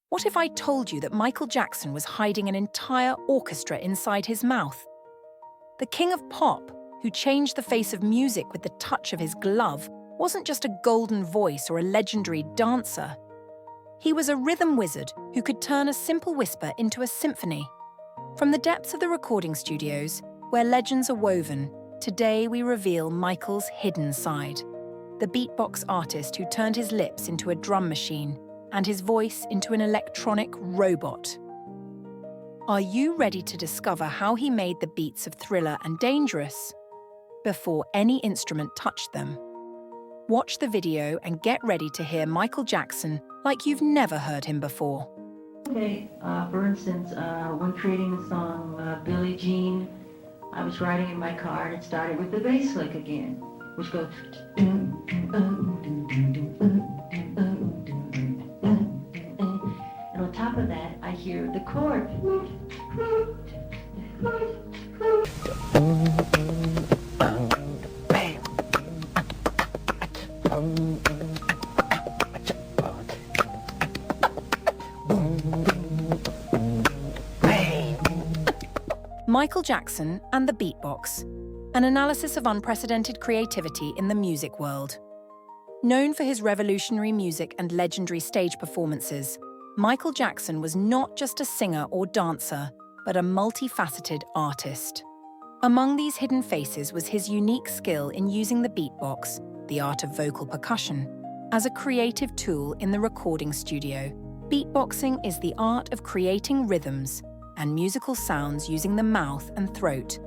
What if I told you that Michael Jackson was hiding an entire orchestra inside his mouth? The king of pop, who changed the face of music with the touch of his glove, wasn't just a golden voice or a legendary dancer. He was a rhythm wizard who could turn a simple whisper into a symphony. From the depths of the recording studios, where legends are woven, today we reveal Michael's hidden side. The beatbox artist who turned his lips into a drum machine and his voice into an electronic robot. Are you ready to discover how he made the beats of Thriller and Dangerous before any instrument touched them? Watch the video and get ready to hear Michael Jackson like you've never heard him before. Okay, for instance, when creating the song Billie Jean, I was riding in my car and it started with the bass lick again, which goes... And on top of that, I hear the chord. Michael Jackson and the beatbox, an analysis of unprecedented creativity in the music world. Known for his revolutionary music and legendary stage performances, Michael Jackson was not just a singer or dancer, but a multifaceted artist. Among these hidden faces was his unique skill in using the beatbox, the art of vocal percussion, as a creative tool in the recording studio. Beatboxing is the art of creating rhythms and musical sounds using the mouth and throat,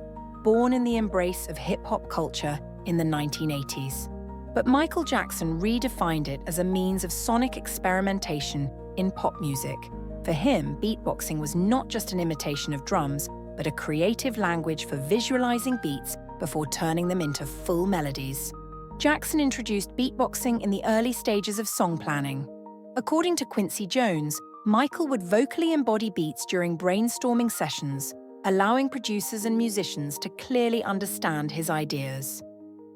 born in the embrace of hip-hop culture in the 1980s. But Michael Jackson redefined it as a means of sonic experimentation in pop music. For him, beatboxing was not just an imitation of drums, but a creative language for visualizing beats before turning them into full melodies. Jackson introduced beatboxing in the early stages of song planning. According to Quincy Jones, Michael would vocally embody beats during brainstorming sessions, allowing producers and musicians to clearly understand his ideas.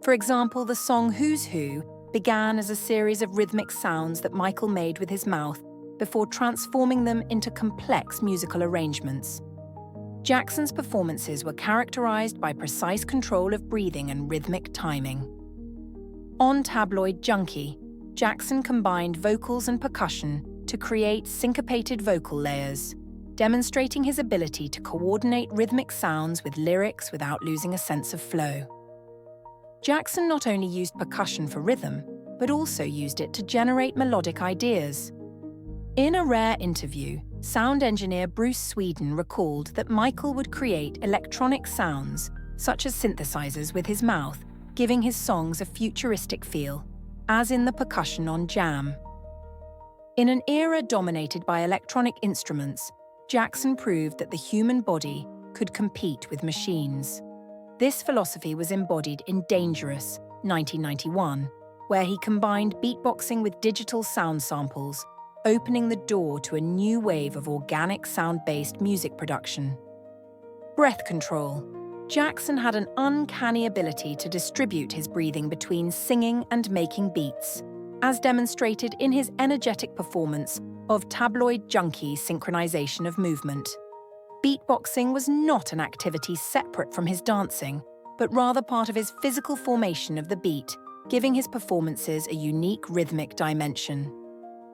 For example, the song Who's Who began as a series of rhythmic sounds that Michael made with his mouth before transforming them into complex musical arrangements. Jackson's performances were characterized by precise control of breathing and rhythmic timing. On Tabloid Junkie, Jackson combined vocals and percussion to create syncopated vocal layers, demonstrating his ability to coordinate rhythmic sounds with lyrics without losing a sense of flow. Jackson not only used percussion for rhythm, but also used it to generate melodic ideas. In a rare interview, sound engineer Bruce Sweden recalled that Michael would create electronic sounds, such as synthesizers, with his mouth, giving his songs a futuristic feel, as in the percussion on Jam. In an era dominated by electronic instruments, Jackson proved that the human body could compete with machines. This philosophy was embodied in Dangerous, 1991, where he combined beatboxing with digital sound samples, opening the door to a new wave of organic sound-based music production. Breath control. Jackson had an uncanny ability to distribute his breathing between singing and making beats, as demonstrated in his energetic performance of Tabloid Junkie synchronization of movement. Beatboxing was not an activity separate from his dancing, but rather part of his physical formation of the beat, giving his performances a unique rhythmic dimension.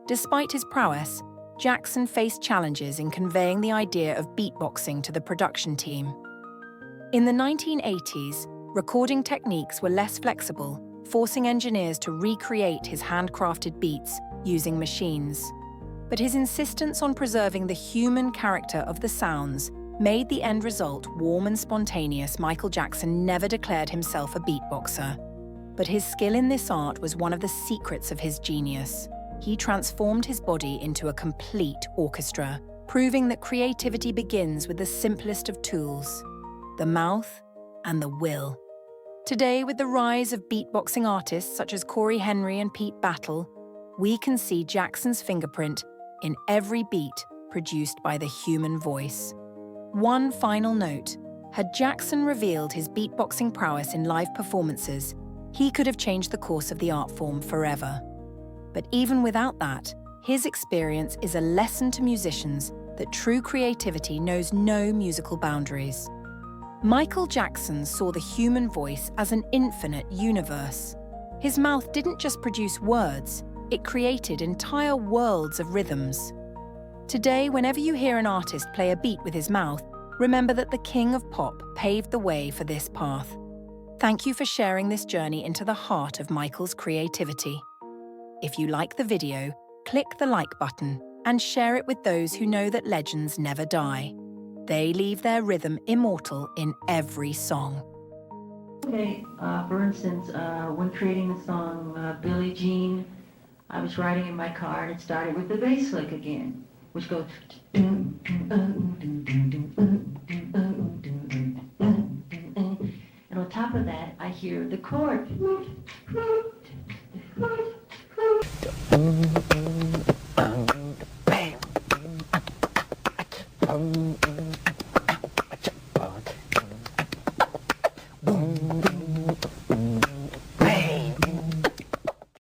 Despite his prowess, Jackson faced challenges in conveying the idea of beatboxing to the production team. In the 1980s, recording techniques were less flexible, forcing engineers to recreate his handcrafted beats using machines. But his insistence on preserving the human character of the sounds made the end result warm and spontaneous. Michael Jackson never declared himself a beatboxer, but his skill in this art was one of the secrets of his genius. He transformed his body into a complete orchestra, proving that creativity begins with the simplest of tools, the mouth and the will. Today, with the rise of beatboxing artists such as Corey Henry and Pete Battle, we can see Jackson's fingerprint in every beat produced by the human voice. One final note: had Jackson revealed his beatboxing prowess in live performances, he could have changed the course of the art form forever. But even without that, His experience is a lesson to musicians that true creativity knows no musical boundaries. Michael Jackson saw the human voice as an infinite universe. His mouth didn't just produce words, it created entire worlds of rhythms. Today, whenever you hear an artist play a beat with his mouth, remember that the king of pop paved the way for this path. Thank you for sharing this journey into the heart of Michael's creativity. If you like the video, click the like button and share it with those who know that legends never die. They leave their rhythm immortal in every song. Okay, for instance, when creating the song Billie Jean, I was riding in my car and it started with the bass lick again, which goes... And on top of that, I hear the chord.